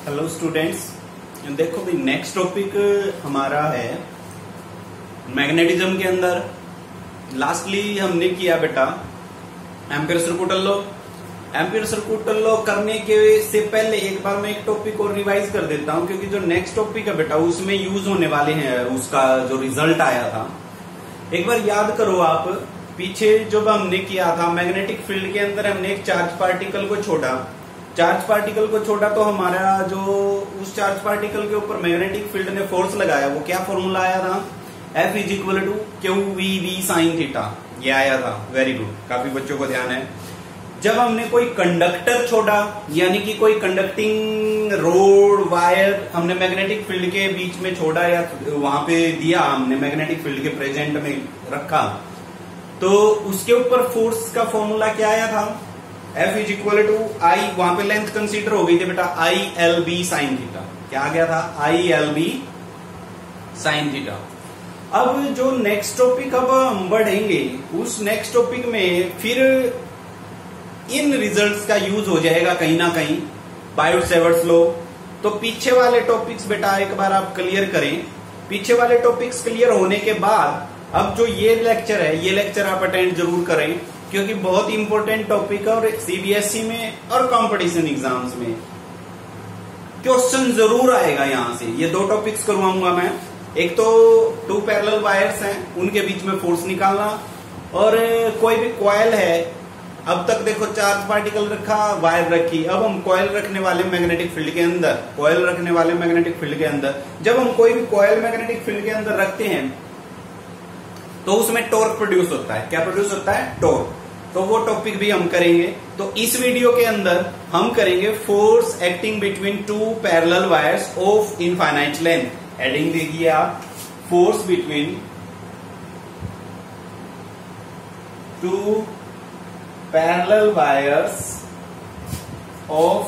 Hello students, देखो भाई next topic हमारा है मैग्नेटिज्म के अंदर। लास्टली हमने किया बेटा एम्पियर सर्कुटल लॉ। एम्पियर सर्कुटल लॉ करने के से पहले एक बार मैं एक टॉपिक और रिवाइज कर देता हूं, क्योंकि जो नेक्स्ट टॉपिक है बेटा उसमें यूज होने वाले हैं उसका जो रिजल्ट आया था। एक बार याद करो आप, पीछे जब हमने किया था मैग्नेटिक फील्ड के अंदर हमने एक चार्ज पार्टिकल को छोड़ा। चार्ज पार्टिकल को छोड़ा तो हमारा जो उस चार्ज पार्टिकल के ऊपर मैग्नेटिक फील्ड ने फोर्स लगाया, वो क्या फॉर्मूला आया था? F is equal to Q V V sine theta, ये आया था। वेरी गुड, काफी बच्चों को ध्यान है। जब हमने कोई कंडक्टर छोड़ा, यानी कि कोई कंडक्टिंग रोड वायर हमने मैग्नेटिक फील्ड के बीच में छोड़ा या वहां पे दिया, हमने मैग्नेटिक फील्ड के प्रेजेंट में रखा, तो उसके ऊपर फोर्स का फॉर्मूला क्या आया था? F is equal to I, वहां पे लेंथ कंसीडर हो गई थी बेटा, I L B sine theta. क्या आ गया था? I L B sine theta. अब जो नेक्स्ट टॉपिक अब हम बढ़ेंगे, उस नेक्स्ट टॉपिक में फिर इन रिजल्ट्स का यूज हो जाएगा कहीं ना कहीं, बायोट-सेवर्ट्स लॉ। तो पीछे वाले टॉपिक्स बेटा एक बार आप क्लियर करें। पीछे वाले टॉपिक्स क्लियर होने के बाद अब जो ये लेक्चर है, ये लेक्चर आप अटेंड जरूर करें, क्योंकि बहुत इंपॉर्टेंट टॉपिक है और सीबीएसई में और कंपटीशन एग्जाम्स में क्वेश्चन जरूर आएगा यहां से। ये दो टॉपिक्स करवाऊंगा मैं। एक तो टू पैरेलल वायर्स हैं, उनके बीच में फोर्स निकालना, और कोई भी कॉइल है। अब तक देखो चार्ज पार्टिकल रखा, वायर रखी, अब हम कॉइल रखने वाले मैग्नेटिक फील्ड के अंदर, कॉइल रखने वाले मैग्नेटिक फील्ड के अंदर। जब हम कोई भी कॉइल मैग्नेटिक फील्ड के अंदर रखते हैं तो उसमें टॉर्क प्रोड्यूस होता है। क्या प्रोड्यूस होता है? टॉर्क। तो वो टॉपिक भी हम करेंगे। तो इस वीडियो के अंदर हम करेंगे force acting between two parallel wires of infinite length. Heading देखिए आप, force between two parallel wires of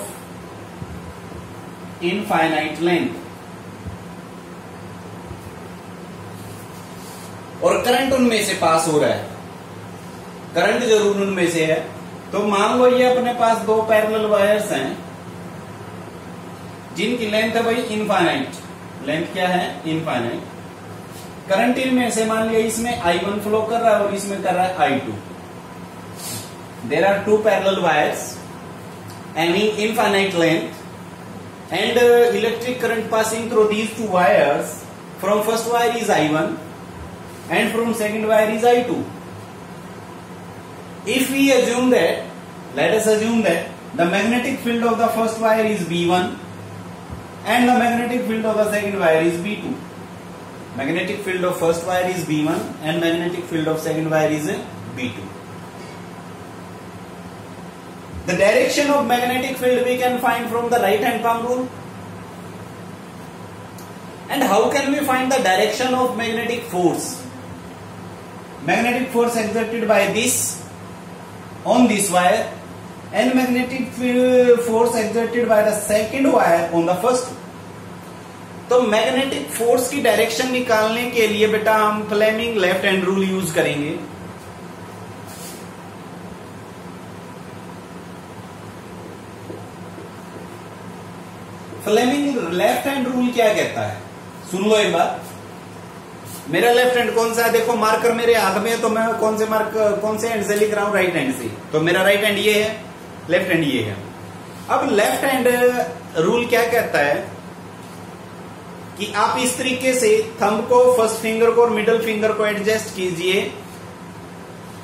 infinite length, और करंट उनमें से पास हो रहा है, करंट जरूर उनमें से है। तो मान लो ये अपने पास दो पैरेलल वायर्स हैं जिनकी लेंथ है भाई इनफाइनाइट। लेंथ क्या है? इनफाइनाइट। करंट इनमें से मान लिया इसमें I1 फ्लो कर रहा है और इसमें कर रहा है I2। There are two parallel wires having infinite length and electric current passing through these two wires. From first wire is I1 and from second wire is I2. If we assume that, let us assume that the magnetic field of the first wire is B1 and the magnetic field of the second wire is B2. Magnetic field of first wire is B1 and magnetic field of second wire is B2. The direction of magnetic field we can find from the right hand palm rule. And how can we find the direction of magnetic force? Magnetic force exerted by this on this wire and magnetic force exerted by the second wire on the first. तो magnetic force की direction निकालने के लिए बेटा हम Fleming left hand rule use करेंगे। Fleming left hand rule क्या कहता है? सुन लो एक बार। मेरा लेफ्ट हैंड कौन सा है? देखो मार्कर मेरे हाथ में है, तो मैं कौन से हैंड से लिख रहा हूं? राइट हैंड से। तो मेरा राइट हैंड ये है, लेफ्ट हैंड ये है। अब लेफ्ट हैंड रूल क्या कहता है कि आप इस तरीके से थंब को, फर्स्ट फिंगर को और मिडिल फिंगर को एडजस्ट कीजिए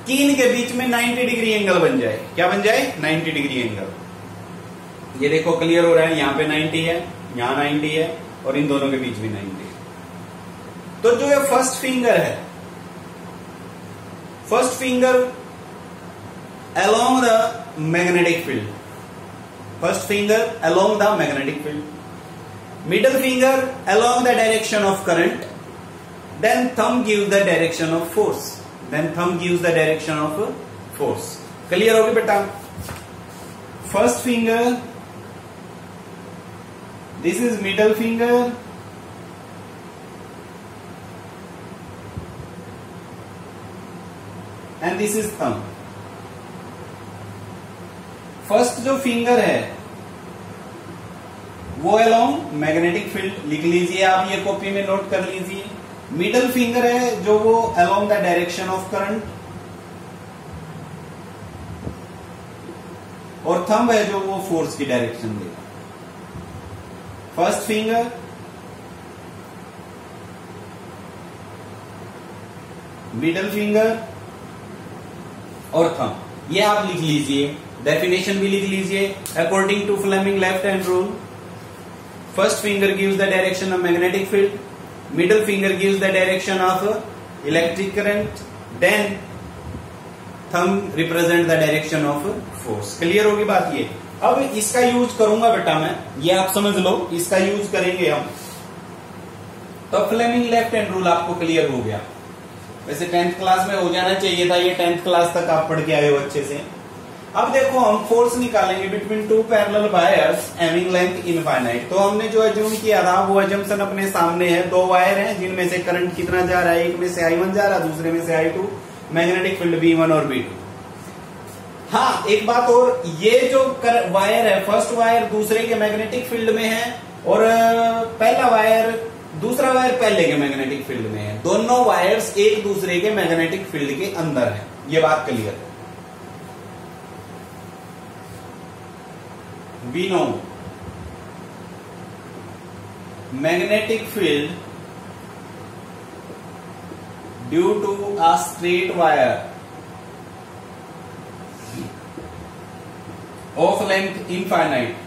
कि इनके बीच में 90 डिग्री एंगल बन जाए। क्या बन जाए? 90 डिग्री एंगल। ये देखो क्लियर हो रहा है, यहां पे 90 है, यहां 90 है और इन दोनों के बीच में 90 है। तो जो ये फर्स्ट फिंगर है, first finger along the magnetic field, first finger along the magnetic field, middle finger along the direction of current, then thumb gives the direction of force, then thumb gives the direction of force. Clear होगी बेटा? First finger, this is middle finger, and this is thumb. First जो finger है वो along magnetic field लिख लीजिए आप, ये copy में नोट कर लीजिए। मिडल फिंगर है जो वो along the direction of current, और थंब है जो वो फोर्स की डायरेक्शन देगा। फर्स्ट फिंगर, मिडल फिंगर और थंब, ये आप लिख लीजिए। डेफिनेशन भी लिख लीजिए। According to Fleming left hand rule, first finger gives the direction of magnetic field, middle finger gives the direction of electric current, then thumb represent the direction of force. Clear होगी बात ये। अब इसका use करूंगा बेटा मैं, ये आप समझ लो, इसका यूज करेंगे हम। तो फ्लेमिंग लेफ्ट हैंड रूल आपको क्लियर हो गया। वैसे 10th क्लास में हो जाना चाहिए था, ये 10th क्लास तक आप पढ़ के आए हो अच्छे से। अब देखो हम फोर्स निकालेंगे between two parallel wires having length infinite. तो हमने जो अज्यूम किया था वो अजम्पशन अपने सामने है। दो वायर हैं जिनमें से करंट कितना जा रहा है, एक में से I1 जा रहा है, दूसरे में से I2, मैग्नेटिक फील्ड V1 और V2। हाँ, एक बात और, ये जो वायर है, फर्स्ट वायर दूसरे के मैग्नेटिक फील्ड में है और पहला वायर, दूसरा वायर पहले के मैग्नेटिक फील्ड में है। दोनों वायर्स एक दूसरे के मैग्नेटिक फील्ड के अंदर है। ये बात क्लियर है। We know magnetic field due to a straight wire of length infinite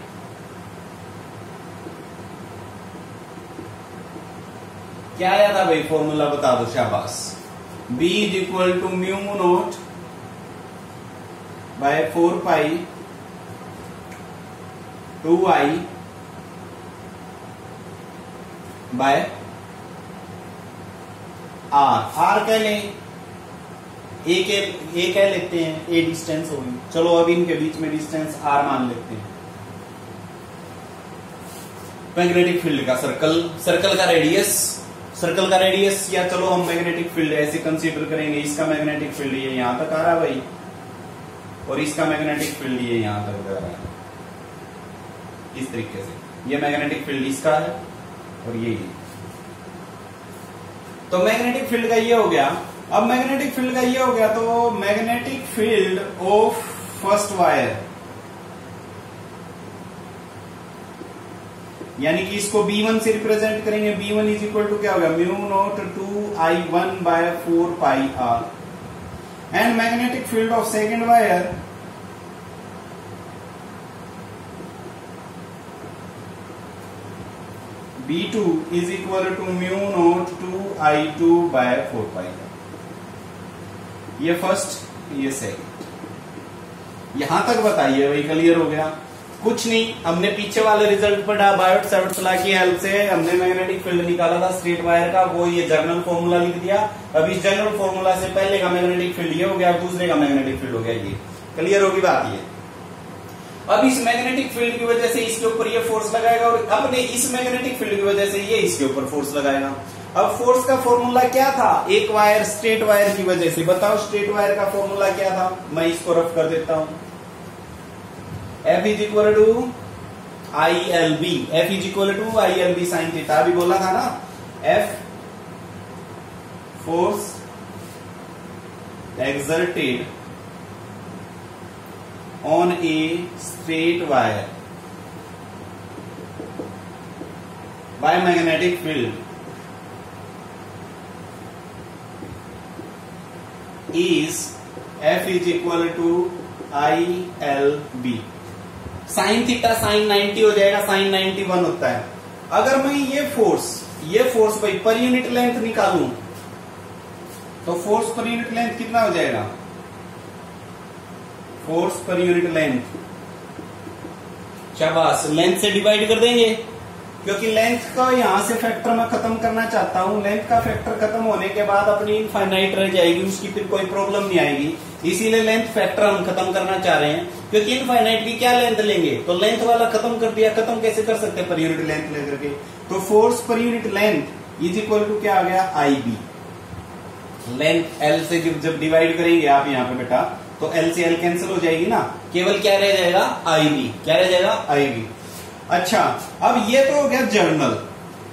क्या आया था भाई, फॉर्मूला बता दो, शाबाश। B is equal to mu naught by 4 pi 2I by R कह लें, ए कह लेते हैं, ए डिस्टेंस होगी। चलो अब इनके बीच में डिस्टेंस R मान लेते हैं। मैग्नेटिक फील्ड का सर्कल का रेडियस, या चलो हम मैग्नेटिक फील्ड ऐसे कंसीडर करेंगे, इसका मैग्नेटिक फील्ड ये यहां तक आ रहा है भाई, और इसका मैग्नेटिक फील्ड ये यहां तक आ रहा है। इस तरीके से ये मैग्नेटिक फील्ड इसका है और ये। तो मैग्नेटिक फील्ड का ये हो गया। अब मैग्नेटिक फील्ड का ये हो गया, तो magnetic field of first wire, यानी कि इसको B1 से रिप्रेजेंट करेंगे। B1 इज इक्वल टू क्या होगा, mu naught 2I1 by 4 pi R। And magnetic field of second wire B2 is equal to mu naught 2I2 by 4 pi. ये first, ये second. यहां तक बताइए भाई, क्लियर हो गया? कुछ नहीं, हमने पीछे वाले रिजल्ट पर बायोट-सैवर्ट्स लॉ की हेल्प से हमने मैग्नेटिक फील्ड निकाला था स्ट्रेट वायर का, वो ये जनरल फॉर्मूला लिख दिया। अब इस जनरल फॉर्मूला से पहले का मैग्नेटिक फील्ड ये हो गया, दूसरे का मैग्नेटिक फील्ड हो गया ये। क्लियर होगी बात ये? अब इस मैग्नेटिक फील्ड की वजह से इसके ऊपर ये फोर्स लगाएगा, और अपने इस मैग्नेटिक फील्ड की वजह से ये इसके ऊपर फोर्स लगाएगा। अब फोर्स का फॉर्मूला क्या था, एक वायर, स्ट्रेट वायर की वजह से। बताओ स्ट्रेट वायर का फॉर्मूला क्या था? मैं इसको रफ कर देता हूं। F is equal to ILB, F is equal to ILB sine theta. अभी बोला था ना, F force exerted on a straight wire by magnetic field is F is equal to ILB। Sine theta sine 90 हो जाएगा, sign 91 होता है। अगर मैं ये फोर्स भाई पर यूनिट लेंथ निकालूं, तो फोर्स पर यूनिट लेंथ कितना हो जाएगा? फोर्स पर यूनिट लेंथ, शाबाश, लेंथ से डिवाइड कर देंगे, क्योंकि लेंथ का यहां से फैक्टर मैं खत्म करना चाहता हूं। लेंथ का फैक्टर खत्म होने के बाद अपनी इनफाइनाइट रह जाएगी, उसकी फिर कोई प्रॉब्लम नहीं आएगी। इसीलिए लेंथ फैक्टर हम खत्म करना चाह रहे हैं, क्योंकि इनफाइनाइट की क्या लेंथ लेंगे, तो लेंथ वाला खत्म कर दिया। खत्म कैसे कर सकते हैं? पर यूनिट लेंथ लेकर के। तो force per unit length is equal to क्या आ गया? IB। लेंथ L से जब डिवाइड करेंगे आप यहाँ पे बेटा, तो L से L कैंसिल हो जाएगी ना, केवल क्या रह जाएगा? IB। क्या रह जाएगा? IB। अच्छा, अब ये तो हो गया जर्नल।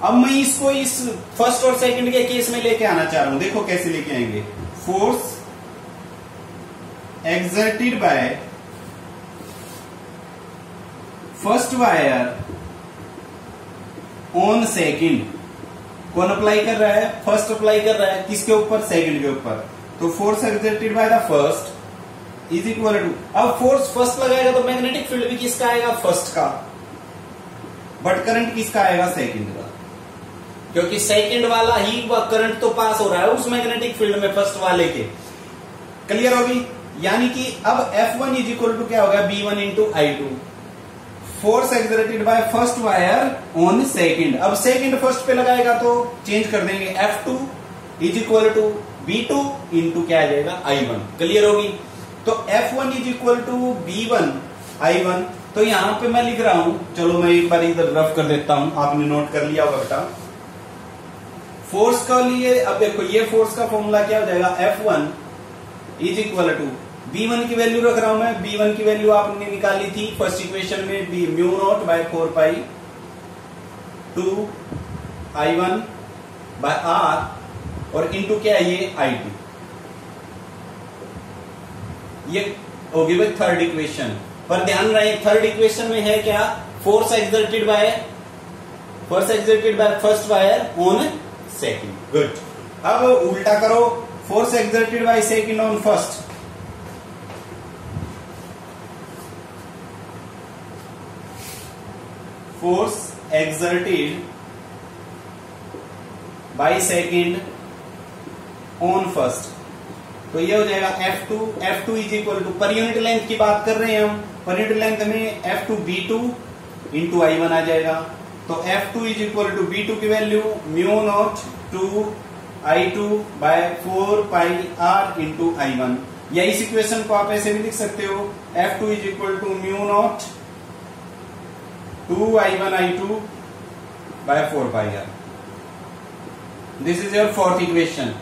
अब मैं इसको इस फर्स्ट और सेकंड के केस में लेके आना चाह रहा हूं। देखो कैसे लेके आएंगे। Force exerted by first wire on second। कौन अप्लाई कर रहा है? फर्स्ट अप्लाई कर रहा है किसके ऊपर? सेकंड के ऊपर। तो force exerted by the first is equal to, अब फोर्स फर्स्ट लगाएगा तो मैग्नेटिक फील्ड भी किसका आएगा? फर्स्ट का, बट करंट किसका आएगा? सेकंड का, क्योंकि सेकंड वाला ही करंट तो पास हो रहा है उस मैग्नेटिक फील्ड में फर्स्ट वाले के। क्लियर होगी? यानी कि अब F1 इज इक्वल टू क्या होगा? B1 into I2। Force exerted by first wire on second. अब सेकंड फर्स्ट पे लगाएगा तो चेंज कर देंगे, F2 is equal to B2 into क्या आ जाएगा? I1। क्लियर होगी? तो F1 is equal to B1 I1। तो यहां पे मैं लिख रहा हूं, चलो मैं एक बार इधर रफ कर देता हूं, आपने नोट कर लिया होगा बेटा। फोर्स का लिए अब देखो, ये फोर्स का फॉर्मूला क्या हो जाएगा? F1 is equal to B1 की वैल्यू रख रहा हूं मैं। B1 की वैल्यू आपने निकाली थी फर्स्ट इक्वेशन में, म्यू नॉट बाय 4 पाई 2 I1 बाय R और इंटू क्या है ये? I2। ये होगी भाई थर्ड इक्वेशन। पर ध्यान रहे थर्ड इक्वेशन में है क्या? Force exerted by first wire on second. Good. अब उल्टा करो, force exerted by second on first. Force exerted by second on first, तो ये हो जाएगा F2 is equal to, per unit length की बात कर रहे हैं हम, पर यूनिट लेंथ में F2 B2 इंटू I1 आ जाएगा। तो F2 is equal to B2 की value mu naught 2 I2 by 4 pi R into I1, या इस इक्वेशन को आप ऐसे भी लिख सकते हो, F2 is equal to mu naught 2 I1 I2 by 4 pi R। This is your fourth equation.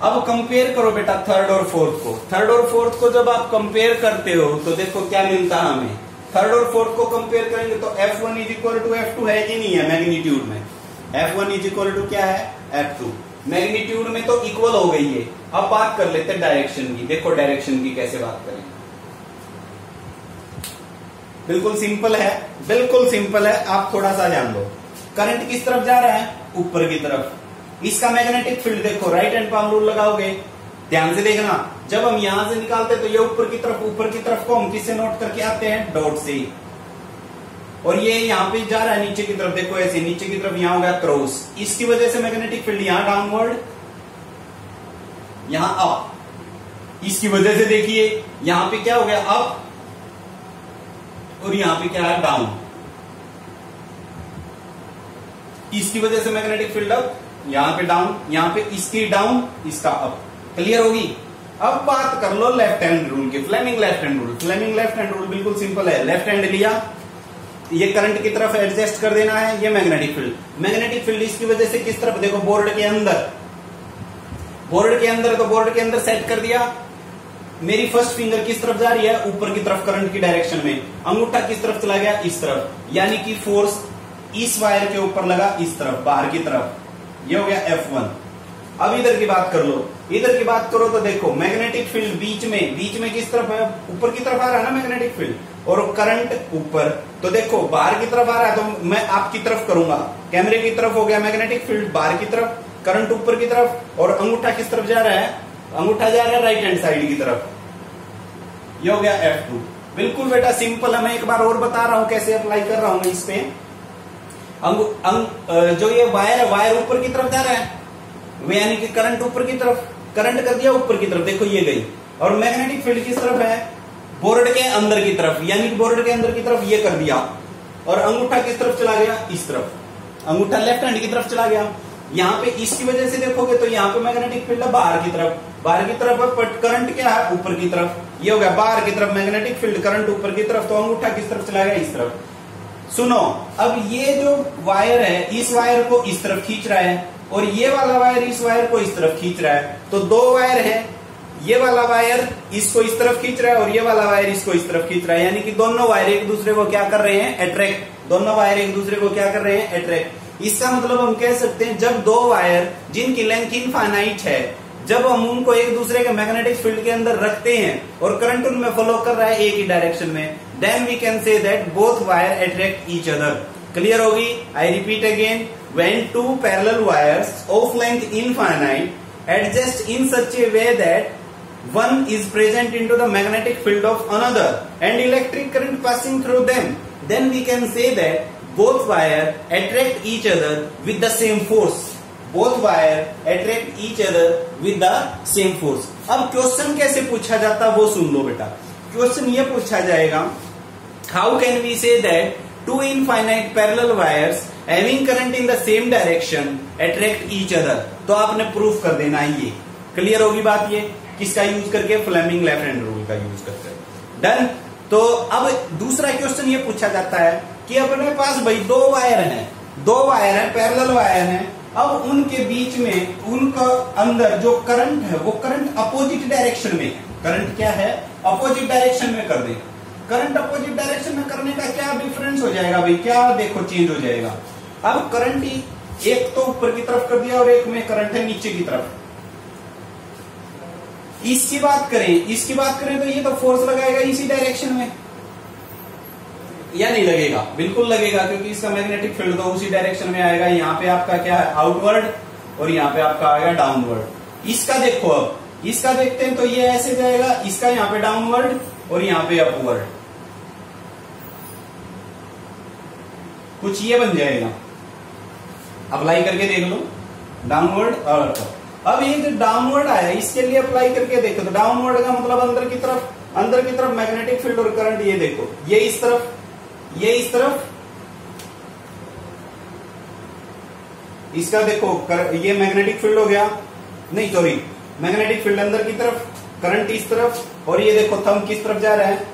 अब कंपेयर करो बेटा थर्ड और फोर्थ को। थर्ड और फोर्थ को जब आप कंपेयर करते हो तो देखो क्या मिलता है हमें। थर्ड और फोर्थ को कंपेयर करेंगे तो F1 is equal to F2 है कि नहीं है? मैग्नीट्यूड में F1 इज इक्वल टू क्या है? F2। मैग्नीट्यूड में तो इक्वल हो गई है। अब बात कर लेते हैं डायरेक्शन की। देखो डायरेक्शन की कैसे बात करें। बिल्कुल सिंपल है, बिल्कुल सिंपल है। आप थोड़ा सा जान लो, करंट किस तरफ जा रहा है? ऊपर की तरफ। इसका मैग्नेटिक फील्ड देखो, राइट हैंड पाम रूल लगाओगे, ध्यान से देखना, जब हम यहां से निकालते हैं तो ये ऊपर की तरफ को हम किससे नोट करके आते हैं? डॉट से। और ये यहां पे जा रहा है नीचे की तरफ, देखो ऐसे नीचे की तरफ, यहां हो गया क्रॉस। इसकी वजह से मैग्नेटिक फील्ड यहां डाउनवर्ड, यहां अप। इसकी वजह से देखिए यहां पे क्या हो गया? अप, और यहां पे क्या है? डाउन। इसकी वजह से मैग्नेटिक फील्ड अप, यहां पे डाउन, यहां पे इसकी डाउन, इसका अप। क्लियर होगी? अब बात कर लो लेफ्ट हैंड रूल की, Fleming left hand rule. Fleming left hand rule बिल्कुल सिंपल है। लेफ्ट हैंड लिया, ये करंट की तरफ एडजस्ट कर देना है, ये मैग्नेटिक फील्ड। मैग्नेटिक फील्ड इसकी वजह से किस तरफ? देखो बोर्ड के अंदर, बोर्ड के अंदर, तो बोर्ड के अंदर सेट कर दिया। मेरी फर्स्ट फिंगर किस तरफ जा रही है? ऊपर की तरफ, करंट की डायरेक्शन में। अंगूठा किस तरफ चला गया? इस तरफ। यानी कि फोर्स इस वायर के ऊपर लगा, इस तरफ, बाहर की तरफ। ये हो गया F1। अब इधर की बात कर लो, इधर की बात करो तो देखो मैग्नेटिक फील्ड बीच में किस तरफ है? ऊपर की तरफ आ रहा है ना मैग्नेटिक फील्ड, और करंट ऊपर। तो देखो बाहर की तरफ आ रहा है, तो मैं आपकी तरफ करूंगा, कैमरे की तरफ हो गया मैग्नेटिक फील्ड बाहर की तरफ, करंट ऊपर की तरफ, और अंगूठा किस तरफ जा रहा है? अंगूठा जा रहा है राइट हैंड साइड की तरफ। ये हो गया F2। बिल्कुल बेटा सिंपल है। मैं एक बार और बता रहा हूं कैसे अप्लाई कर रहा हूं मैं इस पे। जो ये वायर है, वायर ऊपर की तरफ जा रहा है, यानी कि करंट ऊपर की तरफ, करंट कर दिया ऊपर की तरफ, देखो ये गई। और मैग्नेटिक फील्ड किस तरफ है? बोर्ड के अंदर की तरफ, यानी कि बोर्ड के अंदर की तरफ ये कर दिया। और अंगूठा किस तरफ चला गया? इस तरफ। अंगूठा लेफ्ट हैंड की तरफ चला गया। यहाँ पे इसकी वजह से देखोगे तो यहाँ पे मैग्नेटिक फील्ड है बाहर की तरफ, बाहर की तरफ है, बट करंट क्या है? ऊपर की तरफ। ये हो गया बाहर की तरफ मैग्नेटिक फील्ड, करंट ऊपर की तरफ, तो अंगूठा किस तरफ चला गया? इस तरफ। सुनो, अब ये जो वायर है, इस वायर को इस तरफ खींच रहा है, और ये वाला वायर इस वायर को इस तरफ खींच रहा है। तो दो वायर है, ये वाला वायर इसको इस तरफ खींच रहा है और ये वाला वायर इसको इस तरफ खींच रहा है, यानी कि दोनों वायर एक दूसरे को क्या कर रहे हैं, अट्रैक्ट। दोनों वायर एक दूसरे को क्या कर रहे हैं, अट्रैक्ट। इसका मतलब हम कह सकते हैं जब दो वायर जिनकी लेंथ इनफाइनाइट है, जब हम उनको एक दूसरे के मैग्नेटिक फील्ड के अंदर रखते हैं और करंट उनमें फ्लो कर रहा है एक ही डायरेक्शन में, then we can say that both wire attract each other. Clear होगी? I repeat again, when two parallel wires of length infinite adjust in such a way that one is present into the magnetic field of another and electric current passing through them, then we can say that both wire attract each other with the same force. Both wire attract each other with the same force. अब question कैसे पूछा जाता वो सुन लो बेटा। Question ये पूछा जाएगा, how can we say that two infinite parallel wires having current in the same direction attract each other? तो आपने प्रूफ कर देना है ये। क्लियर होगी बात? ये किसका यूज करके? फ्लेमिंग लेफ्ट हैंड रूल का यूज करके। डन। तो अब दूसरा क्वेश्चन ये पूछा जाता है कि अपने पास भाई दो वायर हैं, पैरेलल वायर हैं। अब उनके बीच में उनका अंदर जो करंट है वो करंट अपोजिट डायरेक्शन में है। करंट क्या है? अपोजिट डायरेक्शन में कर देगा। करंट अपोजिट डायरेक्शन में करने का क्या डिफरेंस हो जाएगा भाई? क्या देखो चेंज हो जाएगा। अब करंट एक तो ऊपर की तरफ कर दिया और एक में करंट है नीचे की तरफ। इसकी बात करें तो ये तो फोर्स लगाएगा इसी डायरेक्शन में, या नहीं लगेगा? बिल्कुल लगेगा, क्योंकि इसका मैग्नेटिक फील्ड तो उसी डायरेक्शन में आएगा। यहाँ पे आपका क्या है? आउटवर्ड, और यहाँ पे आपका आएगा डाउनवर्ड। इसका देखो, अब इसका देखते हैं तो ये ऐसे जाएगा, इसका यहाँ पे डाउनवर्ड और यहाँ पे अपवर्ड, कुछ ये बन जाएगा। अप्लाई करके देख लो, डाउनवर्ड और अपवर्ड। अब ये जो डाउनवर्ड आया इसके लिए अप्लाई करके देखो तो डाउनवर्ड का मतलब अंदर की तरफ मैग्नेटिक फील्ड और करंट, ये देखो, ये इस तरफ, ये इस तरफ। इसका देखो ये मैग्नेटिक फील्ड हो गया, नहीं सॉरी, मैग्नेटिक फील्ड अंदर की तरफ, करंट इस तरफ, और ये देखो थंब किस तरफ जा रहा है?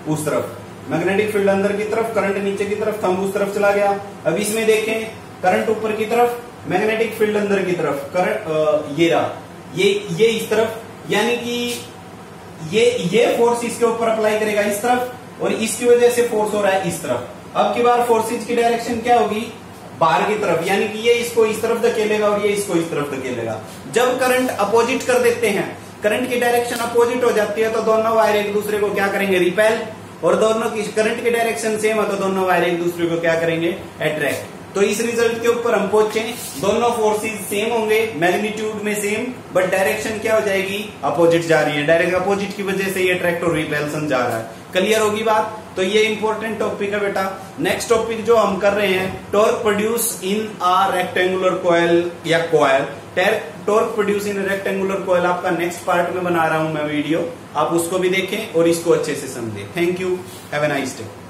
उस तरफ। मैग्नेटिक फील्ड अंदर की तरफ, करंट नीचे की तरफ, थंब उस तरफ चला गया। अब इसमें देखें, करंट ऊपर की तरफ, मैग्नेटिक फील्ड अंदर की तरफ, करंट ये रहा, ये इस तरफ, यानी कि ये फोर्स इसके ऊपर अप्लाई करेगा इस तरफ, और इसकी वजह से फोर्स हो रहा है इस तरफ। अब की बार फोर्सेज की डायरेक्शन क्या होगी? बाहर की तरफ, यानी कि ये इसको इस तरफ धकेलेगा और ये इसको इस तरफ धकेलेगा। जब करंट अपोजिट कर देते हैं, करंट की डायरेक्शन अपोजिट हो जाती है, तो दोनों वायर एक दूसरे को क्या करेंगे? रिपेल। और दोनों की करंट की डायरेक्शन सेम है तो दोनों वायर एक दूसरे को क्या करेंगे? अट्रैक्ट। तो इस रिजल्ट के ऊपर हम पहुंचे, दोनों फोर्सेस सेम होंगे, मैग्नीट्यूड में सेम, बट डायरेक्शन क्या हो जाएगी? अपोजिट जा रही है। डायरेक्ट अपोजिट की वजह से ये अट्रैक्ट और रिपेल्सन जा रहा है। क्लियर होगी बात? तो ये इंपॉर्टेंट टॉपिक है बेटा। नेक्स्ट टॉपिक जो हम कर रहे हैं, torque produce in a rectangular coil या coil. Torque produce in rectangular coil आपका नेक्स्ट पार्ट में बना रहा हूं मैं वीडियो, आप उसको भी देखें और इसको अच्छे से समझें। Thank you, have a nice day.